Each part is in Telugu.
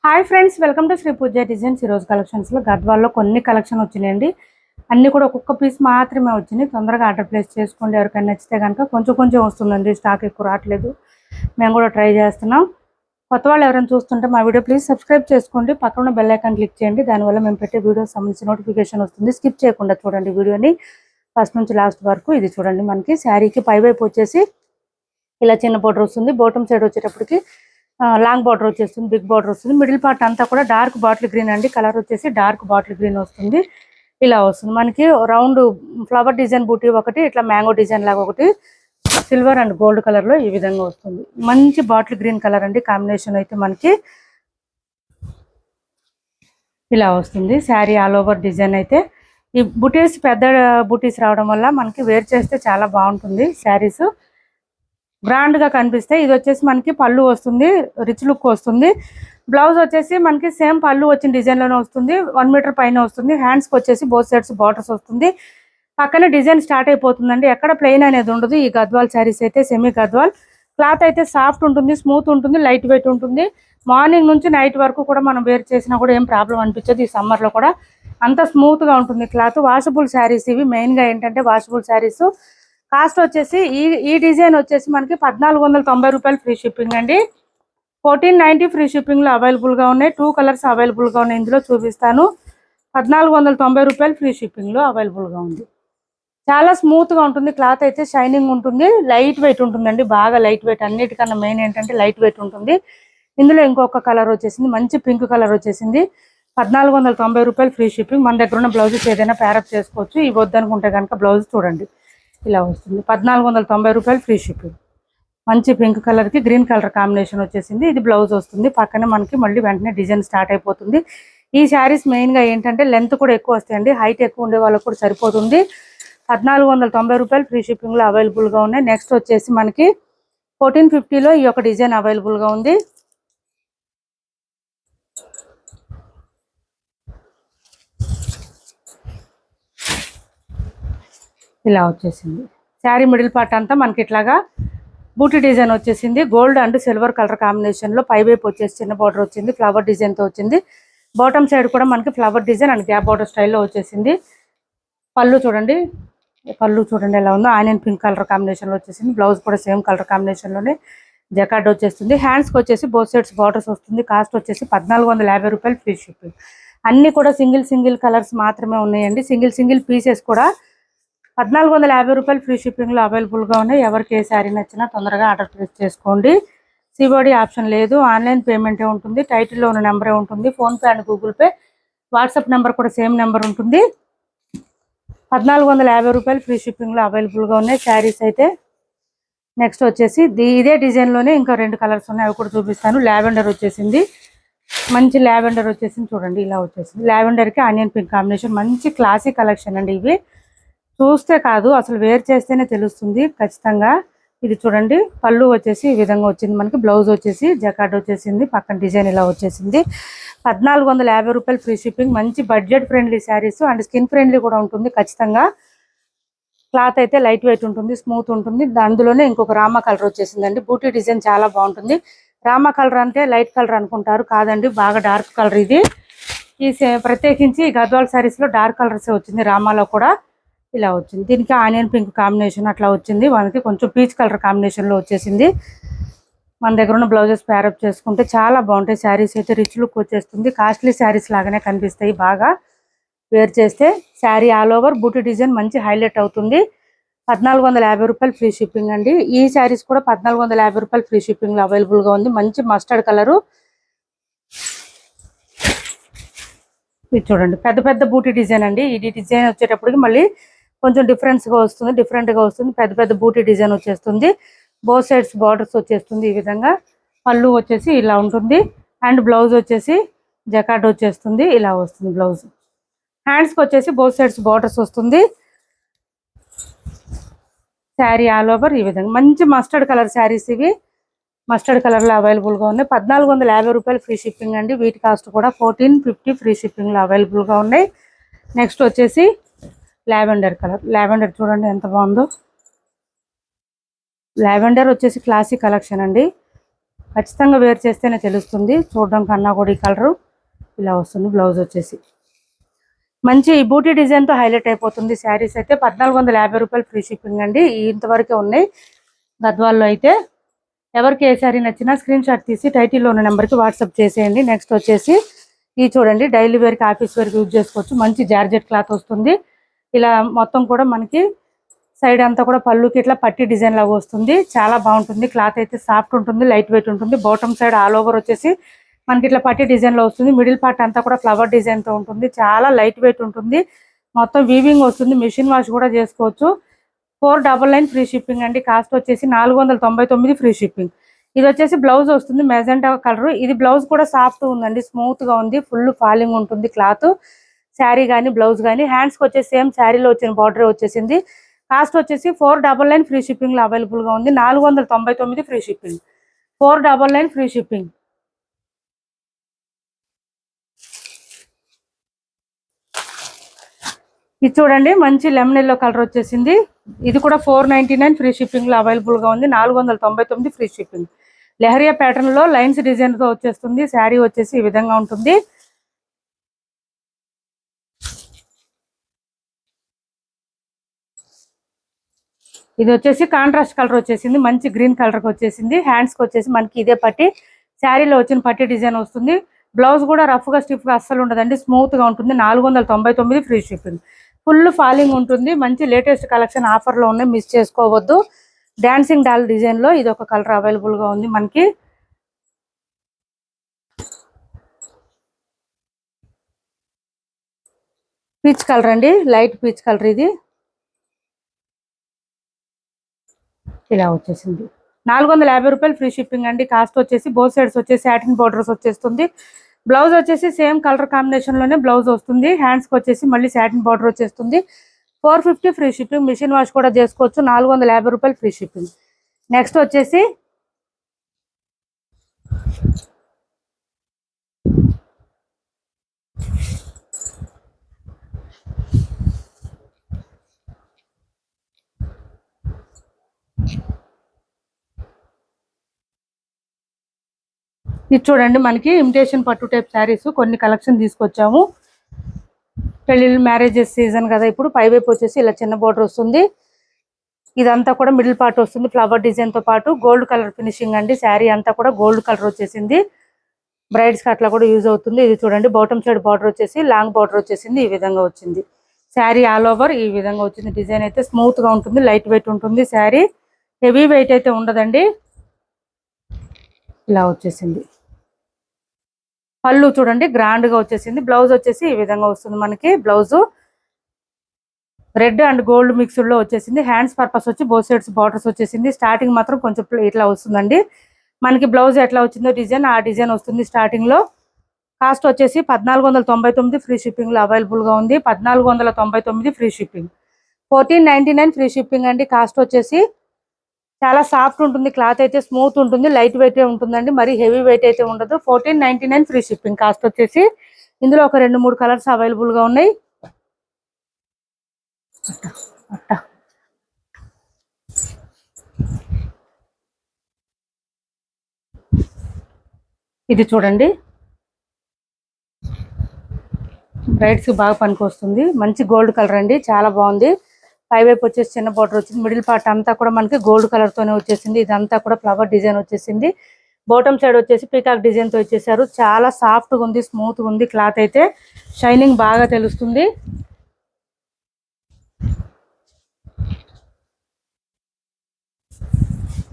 Hi friends, welcome to Shri Pooja designs. ఈరోజు కలెక్షన్స్లో గద్వాల్లో కొన్ని కలెక్షన్ వచ్చినాయండి. అన్నీ కూడా ఒక్కొక్క పీస్ మాత్రమే వచ్చినాయి. తొందరగా ఆర్డర్ ప్లేస్ చేసుకోండి. ఎవరికైనా నచ్చితే కనుక కొంచెం వస్తుందండి, స్టాక్ ఎక్కువ రావట్లేదు. మేము కూడా ట్రై చేస్తున్నాం. కొత్త వాళ్ళు ఎవరైనా చూస్తుంటే మా వీడియో ప్లీజ్ సబ్స్క్రైబ్ చేసుకోండి. పక్కన బెల్ ఐకాన్ క్లిక్ చేయండి. దానివల్ల మేము పెట్టే వీడియోస్ సంబంధించి నోటిఫికేషన్ వస్తుంది. స్కిప్ చేయకుండా చూడండి వీడియోని ఫస్ట్ నుంచి లాస్ట్ వరకు. ఇది చూడండి, మనకి శారీకి పై వైపు వచ్చేసి ఇలా చిన్న బోర్డర్ వస్తుంది. బాటమ్ సైడ్ వచ్చేటప్పటికి లాంగ్ బార్డర్ వచ్చేస్తుంది, బిగ్ బార్డర్ వస్తుంది. మిడిల్ పార్ట్ అంతా కూడా డార్క్ బాటిల్ గ్రీన్ అండి. కలర్ వచ్చేసి డార్క్ బాటిల్ గ్రీన్ వస్తుంది. ఇలా వస్తుంది మనకి రౌండ్ ఫ్లవర్ డిజైన్ బూటీ ఒకటి, ఇట్లా మ్యాంగో డిజైన్ లాగా ఒకటి, సిల్వర్ అండ్ గోల్డ్ కలర్ లో ఈ విధంగా వస్తుంది. మంచి బాటిల్ గ్రీన్ కలర్ అండి. కాంబినేషన్ అయితే మనకి ఇలా వస్తుంది. శారీ ఆల్ ఓవర్ డిజైన్ అయితే ఈ బుటీస్ పెద్ద బుటీస్ రావడం వల్ల మనకి వేర్ చేస్తే చాలా బాగుంటుంది. శారీస్ గ్రాండ్ గా కనిపిస్తాయి. ఇది వచ్చేసి మనకి పళ్ళు వస్తుంది, రిచ్ లుక్ వస్తుంది. బ్లౌజ్ వచ్చేసి మనకి సేమ్ పళ్ళు వచ్చిన డిజైన్ లోనే వస్తుంది. 1 మీటర్ పైన వస్తుంది. హ్యాండ్స్ కి వచ్చేసి బోత్ సైడ్స్ బార్డర్స్ వస్తుంది. పక్కన డిజైన్ స్టార్ట్ అయిపోతుందండి. ఎక్కడ ప్లెయిన్ అనేది ఉండదు. ఈ గద్వాల్ శారీస్ అయితే సెమీ గద్వాల్. క్లాత్ అయితే సాఫ్ట్ ఉంటుంది, స్మూత్ ఉంటుంది, లైట్ వెయిట్ ఉంటుంది. మార్నింగ్ నుంచి నైట్ వరకు కూడా మనం వేర్ చేసినా కూడా ఏం ప్రాబ్లం అనిపించదు. ఈ సమ్మర్ లో కూడా అంత స్మూత్ గా ఉంటుంది క్లాత్. వాషబుల్ శారీస్ ఇవి. మెయిన్ గా ఏంటంటే వాషబుల్ శారీస్. కాస్ట్ వచ్చేసి ఈ డిజైన్ వచ్చేసి మనకి 1490 రూపాయలు ఫ్రీ షిప్పింగ్ అండి. 1490 ఫ్రీ షిప్పింగ్ లో అవైలబుల్ గా ఉన్నాయి. 2 కలర్స్ అవైలబుల్ గా ఉన్నాయి. ఇందులో చూపిస్తాను. 1490 రూపాయలు ఫ్రీ షిప్పింగ్ లో అవైలబుల్ గా ఉంది. చాలా స్మూత్ గా ఉంటుంది. క్లాత్ అయితే షైనింగ్ ఉంటుంది, లైట్ వెయిట్ ఉంటుందండి. బాగా లైట్ వెయిట్. అన్నిటికన్నా మెయిన్ ఏంటంటే లైట్ వెయిట్ ఉంటుంది. ఇందులో ఇంకొక కలర్ వచ్చేసింది, మంచి పింక్ కలర్ వచ్చేసింది. 1490 రూపాయలు ఫ్రీ షిప్పింగ్. మన దగ్గర ఉన్న బ్లౌజెస్ ఏదైనా ప్యారప్ చేసుకోవచ్చు. ఇవి వద్దనుకుంటే కనుక బ్లౌజ్ చూడండి ఇలా వస్తుంది. 1490 రూపాయలు ఫ్రీ షిప్పింగ్. మంచి పింక్ కలర్ కి గ్రీన్ కలర్ కాంబినేషన్ వచ్చేసింది. ఇది బ్లౌజ్ వస్తుంది. పక్కనే మనకి మళ్ళీ వెంటనే డిజైన్ స్టార్ట్ అయిపోతుంది. ఈ శారీస్ మెయిన్ గా ఏంటంటే లెంత్ కూడా ఎక్కువ వస్తాయండి. హైట్ ఎక్కువ ఉండే వాళ్ళకి కూడా సరిపోతుంది. 1490 రూపాయలు ఫ్రీ షిప్పింగ్ లో అవైలబుల్ గా ఉన్నాయి. నెక్స్ట్ వచ్చేసి మనకి 1450లో ఈ యొక్క డిజైన్ అవైలబుల్ గా ఉంది. ఇలా వచ్చేసింది. శారీ మిడిల్ పార్ట్ అంతా మనకి ఇట్లాగా బూటీ డిజైన్ వచ్చేసింది. Gold and silver colour combination లో పై వైపు వచ్చేసి చిన్న బార్డర్ వచ్చింది, ఫ్లవర్ డిజైన్ తో వచ్చింది. బాటమ్ సైడ్ కూడా మనకి flower design and gap border స్టైల్లో వచ్చేసింది. పళ్ళు చూడండి ఎలా ఉందో. ఆనియన్ పింక్ కలర్ కాంబినేషన్ లో వచ్చేసింది. బ్లౌజ్ కూడా సేమ్ కలర్ కాంబినేషన్ లోనే జకార్డ్ వచ్చేస్తుంది. హ్యాండ్స్ కి వచ్చేసి బోత్ సైడ్స్ బార్డర్స్ వస్తుంది. కాస్ట్ వచ్చేసి 1450 రూపాయలు ఫ్రీ షిప్పింగ్. అన్ని కూడా సింగిల్ కలర్స్ మాత్రమే ఉన్నాయండి. సింగిల్ పీసెస్ కూడా 1450 రూపాయలు ఫ్రీ షిప్పింగ్ లో అవైలబుల్ గా ఉన్నాయి. ఎవరికి ఏ శారీ నచ్చినా తొందరగా ఆర్డర్ ప్లేస్ చేసుకోండి. సిఓడి ఆప్షన్ లేదు, ఆన్లైన్ పేమెంటే ఉంటుంది. టైటిల్లో ఉన్న నెంబరే ఉంటుంది. PhonePe and Google pay, WhatsApp number కూడా సేమ్ నెంబర్ ఉంటుంది. 1450 రూపాయలు ఫ్రీ షిప్పింగ్ లో అవైలబుల్ గా ఉన్నాయి శారీస్ అయితే. నెక్స్ట్ వచ్చేసి ఇదే డిజైన్ లోనే ఇంకా 2 కలర్స్ ఉన్నాయి. అవి కూడా చూపిస్తాను. లావెండర్ వచ్చేసింది, మంచి లావెండర్ వచ్చేసింది. చూడండి ఇలా వచ్చేసింది. లావెండర్ కి ఆనియన్ పింక్ కాంబినేషన్. మంచి క్లాసిక్ కలెక్షన్ అండి. ఇవి చూస్తే కాదు అసలు వేర్ చేస్తేనే తెలుస్తుంది ఖచ్చితంగా. ఇది చూడండి, పళ్ళు వచ్చేసి ఈ విధంగా వచ్చింది. మనకి బ్లౌజ్ వచ్చేసి జకార్డ్ వచ్చేసింది. పక్కన డిజైన్ ఇలా వచ్చేసింది. 1450 రూపాయలు ఫ్రీ షిప్పింగ్. మంచి budget friendly saris and skin friendly కూడా ఉంటుంది ఖచ్చితంగా. క్లాత్ అయితే లైట్ వెయిట్ ఉంటుంది, స్మూత్ ఉంటుంది. అందులోనే ఇంకొక రామా కలర్ వచ్చేసిందండి. బూటీ డిజైన్ చాలా బాగుంటుంది. రామా కలర్ అంటే లైట్ కలర్ అనుకుంటారు, కాదండి బాగా డార్క్ కలర్ ఇది. ఈ ప్రత్యేకించి గద్వాల్ శారీస్ లో డార్క్ కలర్స్ వచ్చింది. రామాలో కూడా ఇలా వచ్చింది. దీనికి ఆనియన్ పింక్ కాంబినేషన్ అట్లా వచ్చింది. మనకి కొంచెం పీచ్ కలర్ కాంబినేషన్ లో వచ్చేసింది. మన దగ్గర ఉన్న బ్లౌజెస్ ప్యారప్ చేసుకుంటే చాలా బాగుంటాయి. శారీస్ అయితే రిచ్ లుక్ వచ్చేస్తుంది. కాస్ట్లీ శారీస్ లాగానే కనిపిస్తాయి బాగా వేర్ చేస్తే. శారీ ఆల్ ఓవర్ బూటీ డిజైన్ మంచి హైలైట్ అవుతుంది. 1450 రూపాయలు ఫ్రీ షిప్పింగ్ అండి. ఈ శారీస్ కూడా 1450 రూపాయలు ఫ్రీ షిప్పింగ్ లో అవైలబుల్ గా ఉంది. మంచి మస్టర్డ్ కలరు. ఇది చూడండి, పెద్ద బూటీ డిజైన్ అండి. ఈ డిజైన్ వచ్చేటప్పటికి మళ్ళీ కొంచెం డిఫరెంట్ గా వస్తుంది. పెద్ద బూటీ డిజైన్ వచ్చేస్తుంది. బోత్ సైడ్స్ బార్డర్స్ వచ్చేస్తుంది ఈ విధంగా. పళ్ళు వచ్చేసి ఇలా ఉంటుంది అండ్ బ్లౌజ్ వచ్చేసి జకార్డ్ వచ్చేస్తుంది. ఇలా వస్తుంది బ్లౌజ్. హ్యాండ్స్ కి వచ్చేసి బోత్ సైడ్స్ బార్డర్స్ వస్తుంది. శారీ ఆల్ ఓవర్ ఈ విధంగా. మంచి మస్టర్డ్ కలర్ శారీస్ ఇవి. మస్టర్డ్ కలర్ లో అవైలబుల్ గా ఉన్నాయి. 1450 రూపాయలు ఫ్రీ షిప్పింగ్ అండి. వీటి కాస్ట్ కూడా 1450 ఫ్రీ షిప్పింగ్ లో అవైలబుల్ గా ఉన్నాయి. నెక్స్ట్ వచ్చేసి లావెండర్ కలర్. లావెండర్ చూడండి ఎంత బాగుందో. లావెండర్ వచ్చేసి క్లాసిక్ కలెక్షన్ అండి. ఖచ్చితంగా వేర్ చేస్తేనే తెలుస్తుంది. చూడడం కన్నా కూడా ఈ కలరు ఇలా వస్తుంది. బ్లౌజ్ వచ్చేసి మంచి బూటీ డిజైన్తో హైలైట్ అయిపోతుంది. శారీస్ అయితే 1450 రూపాయలు ఫ్రీ షిప్పింగ్ అండి. ఇంతవరకే ఉన్నాయి గద్వాల్లో అయితే. ఎవరికి ఏ శారీ నచ్చినా స్క్రీన్ షాట్ తీసి టైటిల్లో ఉన్న నెంబర్కి వాట్సాప్ చేసేయండి. నెక్స్ట్ వచ్చేసి ఇది చూడండి, డైలీ వేర్కి ఆఫీస్ వేర్కి యూజ్ చేసుకోవచ్చు. మంచి జార్జెట్ క్లాత్ వస్తుంది. ఇలా మొత్తం కూడా మనకి సైడ్ అంతా కూడా పళ్ళుకి ఇట్లా పట్టి డిజైన్ లాగా వస్తుంది. చాలా బాగుంటుంది. క్లాత్ అయితే సాఫ్ట్ ఉంటుంది, లైట్ వెయిట్ ఉంటుంది. బాటమ్ సైడ్ ఆల్ ఓవర్ వచ్చేసి మనకి ఇట్లా పట్టి డిజైన్లో వస్తుంది. మిడిల్ పార్ట్ అంతా కూడా ఫ్లవర్ డిజైన్తో ఉంటుంది. చాలా లైట్ వెయిట్ ఉంటుంది. మొత్తం వీవింగ్ వస్తుంది. మిషన్ వాష్ కూడా చేసుకోవచ్చు. 499 ఫ్రీ షిప్పింగ్ అండి. కాస్ట్ వచ్చేసి 499 ఫ్రీ షిప్పింగ్. ఇది వచ్చేసి బ్లౌజ్ వస్తుంది మెజెంటా కలర్. ఇది బ్లౌజ్ కూడా సాఫ్ట్ ఉందండి, స్మూత్ గా ఉంది. ఫుల్ ఫాలింగ్ ఉంటుంది క్లాత్. శారీ కానీ బ్లౌజ్ కానీ. హ్యాండ్స్కి వచ్చేసి సేమ్ శారీలో వచ్చిన బార్డర్ వచ్చేసింది. కాస్ట్ వచ్చేసి 499 ఫ్రీ షిప్పింగ్ లో అవైలబుల్ గా ఉంది. 499 ఫ్రీ షిప్పింగ్. 499 free shipping. ఇది చూడండి, మంచి లెమన్ ఎల్లో కలర్ వచ్చేసింది. ఇది కూడా 499 ఫ్రీ షిప్పింగ్ లో అవైలబుల్ గా ఉంది. 499 ఫ్రీ షిప్పింగ్. లెహరియా ప్యాటర్న్ లో లైన్స్ డిజైన్ తో వచ్చేస్తుంది. శారీ వచ్చేసి ఈ విధంగా ఉంటుంది. ఇది వచ్చేసి కాంట్రాస్ట్ కలర్ వచ్చేసింది. మంచి గ్రీన్ కలర్ కి వచ్చేసింది. హ్యాండ్స్ కి వచ్చేసి మనకి ఇదే పట్టి, శారీలో వచ్చిన పట్టి డిజైన్ వస్తుంది. బ్లౌజ్ కూడా రఫ్ గా స్టిఫ్ గా అస్సలు ఉండదండి, స్మూత్ గా ఉంటుంది. 499 ఫ్రీ షిప్పింగ్. ఫుల్ ఫాలింగ్ ఉంటుంది. మంచి లేటెస్ట్ కలెక్షన్ ఆఫర్ లో ఉన్నాయి, మిస్ చేసుకోవద్దు. డాన్సింగ్ డాల్ డిజైన్ లో ఇది ఒక కలర్ అవైలబుల్ గా ఉంది మనకి. పీచ్ కలర్ అండి, లైట్ పీచ్ కలర్. ఇది ఇలా వచ్చేసింది. 450 రూపాయలు ఫ్రీ షిప్పింగ్ అండి. కాస్ట్ వచ్చేసి బోత్ సైడ్స్ వచ్చేసి సాటిన్ బోర్డర్స్ వచ్చేస్తుంది. బ్లౌజ్ వచ్చేసి సేమ్ కలర్ కాంబినేషన్ లోనే బ్లౌజ్ వస్తుంది. హ్యాండ్స్ కి వచ్చేసి మళ్ళీ సాటిన్ బోర్డర్ వచ్చేస్తుంది. 450 ఫ్రీ షిప్పింగ్. మిషన్ వాష్ కూడా చేసుకోవచ్చు. 450 రూపాయలు ఫ్రీ షిప్పింగ్. నెక్స్ట్ వచ్చేసి ఇది చూడండి, మనకి ఇమిటేషన్ పట్టు టైప్ శారీస్ కొన్ని కలెక్షన్ తీసుకొచ్చాము. పెళ్ళిళ్ళు మ్యారేజెస్ సీజన్ కదా ఇప్పుడు. పైవైపు వచ్చేసి ఇలా చిన్న బోర్డర్ వస్తుంది. ఇదంతా కూడా మిడిల్ పార్ట్ వస్తుంది ఫ్లవర్ డిజైన్ తో పాటు. గోల్డ్ కలర్ ఫినిషింగ్ అండి. శారీ అంతా కూడా గోల్డ్ కలర్ వచ్చేసింది. బ్రైడ్స్ కి అట్లా కూడా యూజ్ అవుతుంది. ఇది చూడండి, బాటమ్ సైడ్ బార్డర్ వచ్చేసి లాంగ్ బార్డర్ వచ్చేసింది. ఈ విధంగా వచ్చింది. శారీ ఆల్ ఓవర్ ఈ విధంగా వచ్చింది. డిజైన్ అయితే స్మూత్ గా ఉంటుంది, లైట్ వెయిట్ ఉంటుంది. శారీ హెవీ వెయిట్ అయితే ఉండదండి. ఇలా వచ్చేసింది. పళ్ళు చూడండి గ్రాండ్ గా వచ్చేసింది. బ్లౌజ్ వచ్చేసి ఈ విధంగా వస్తుంది మనకి. Blouse red and gold mixed లో వచ్చేసింది. హ్యాండ్స్ పర్పస్ వచ్చి బోత్ సైడ్స్ బార్డర్స్ వచ్చేసింది. స్టార్టింగ్ మాత్రం కొంచెం ఇట్లా వస్తుందండి మనకి. బ్లౌజ్ ఎట్లా వచ్చిందో డిజైన్ ఆ డిజైన్ వస్తుంది స్టార్టింగ్ లో. కాస్ట్ వచ్చేసి 1499 ఫ్రీ షిప్పింగ్ లో అవైలబుల్ గా ఉంది. 1499 ఫ్రీ షిప్పింగ్. 1499 ఫ్రీ షిప్పింగ్ అండి. కాస్ట్ వచ్చేసి చాలా సాఫ్ట్ ఉంటుంది. క్లాత్ అయితే స్మూత్ ఉంటుంది, లైట్ వెయిట్ ఉంటుందండి, మరి హెవీ వెయిట్ అయితే ఉండదు. 1499 ఫ్రీ షిప్పింగ్. కాస్ట్ వచ్చేసి ఇందులో ఒక 2-3 కలర్స్ అవైలబుల్ గా ఉన్నాయి. ఇది చూడండి, బ్రైడ్స్ బాగా పనికి వస్తుంది. మంచి గోల్డ్ కలర్ అండి, చాలా బాగుంది. పైవైపు వచ్చేసి చిన్న బార్డర్ వచ్చింది. మిడిల్ పార్ట్ అంతా కూడా మనకి గోల్డ్ కలర్ తోనే వచ్చేసింది. ఇదంతా కూడా ఫ్లవర్ డిజైన్ వచ్చేసింది. బాటమ్ సైడ్ వచ్చేసి పీకాక్ డిజైన్ తో వచ్చేసారు. చాలా సాఫ్ట్ గా ఉంది, స్మూత్ గా ఉంది. క్లాత్ అయితే షైనింగ్ బాగా తెలుస్తుంది.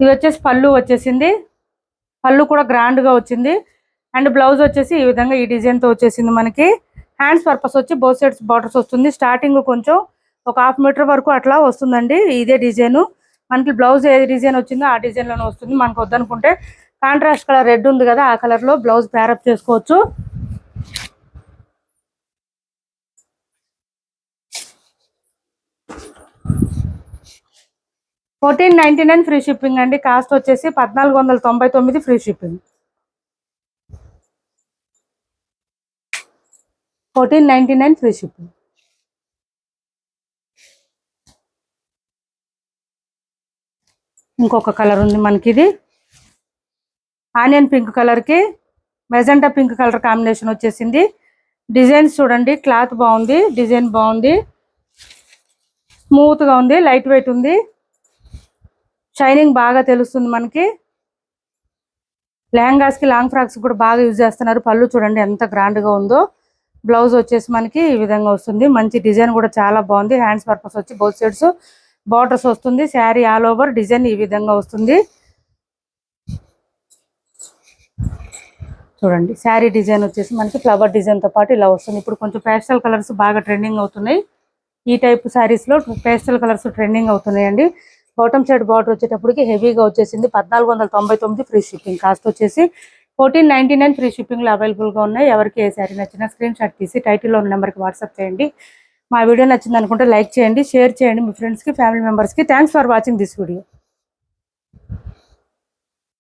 ఇది వచ్చేసి పళ్ళు వచ్చేసింది. పళ్ళు కూడా గ్రాండ్ గా వచ్చింది. అండ్ బ్లౌజ్ వచ్చేసి ఈ విధంగా ఈ డిజైన్ తో వచ్చేసింది మనకి. హ్యాండ్స్ పర్పస్ వచ్చి బోత్ సైడ్స్ బార్డర్స్ వస్తుంది. స్టార్టింగ్ కొంచెం ఒక 1/2 మీటర్ వరకు అట్లా వస్తుందండి. ఇదే డిజైన్ మనకి. బ్లౌజ్ ఏ డిజైన్ వచ్చిందో ఆ డిజైన్ లోనే వస్తుంది. మనకు వద్దనుకుంటే కాంట్రాస్ట్ కలర్ రెడ్ ఉంది కదా, ఆ కలర్ లో బ్లౌజ్ ప్యారప్ చేసుకోవచ్చు. $1499 ఫ్రీ షిప్పింగ్ అండి. కాస్ట్ వచ్చేసి 1499 ఫ్రీ షిప్పింగ్. 1499 free shipping. ఇంకొక కలర్ ఉంది మనకి. ఇది ఆనియన్ పింక్ కలర్కి మెజెంటా పింక్ కలర్ కాంబినేషన్ వచ్చేసింది. డిజైన్స్ చూడండి, క్లాత్ బాగుంది, డిజైన్ బాగుంది, స్మూత్గా ఉంది, లైట్ వెయిట్ ఉంది, షైనింగ్ బాగా తెలుస్తుంది మనకి. లెహంగాస్కి లాంగ్ ఫ్రాక్స్ కూడా బాగా యూజ్ చేస్తున్నారు. పళ్ళు చూడండి ఎంత గ్రాండ్గా ఉందో. బ్లౌజ్ వచ్చేసి మనకి ఈ విధంగా వస్తుంది. మంచి డిజైన్ కూడా చాలా బాగుంది. హ్యాండ్స్ పర్పస్ వచ్చి బోత్ సైడ్స్ బార్డర్స్ వస్తుంది. శారీ ఆల్ ఓవర్ డిజైన్ ఈ విధంగా వస్తుంది. చూడండి శారీ డిజైన్ వచ్చేసి మనకి ఫ్లవర్ డిజైన్తో పాటు ఇలా వస్తుంది. ఇప్పుడు కొంచెం పేస్టల్ కలర్స్ బాగా ట్రెండింగ్ అవుతున్నాయి. ఈ టైప్ శారీస్లో పేస్టల్ కలర్స్ ట్రెండింగ్ అవుతున్నాయండి. బాటమ్ సైడ్ బార్డర్ వచ్చేటప్పటికి హెవీగా వచ్చేసింది. 1499 ఫ్రీ షిప్పింగ్. కాస్ట్ వచ్చేసి 1499 ఫ్రీ షిప్పింగ్లో అవైలబుల్గా ఉన్నాయి. ఎవరికి ఏ శారీ నచ్చినా స్క్రీన్ షాట్ తీసి టైటిల్లో ఉన్న నెంబర్కి వాట్సాప్ చేయండి. మా వీడియో నచ్చింది అనుకుంటే లైక్ చేయండి, షేర్ చేయండి మీ ఫ్రెండ్స్కి, ఫ్యామిలీ మెంబర్స్కి. Thanks for watching this video.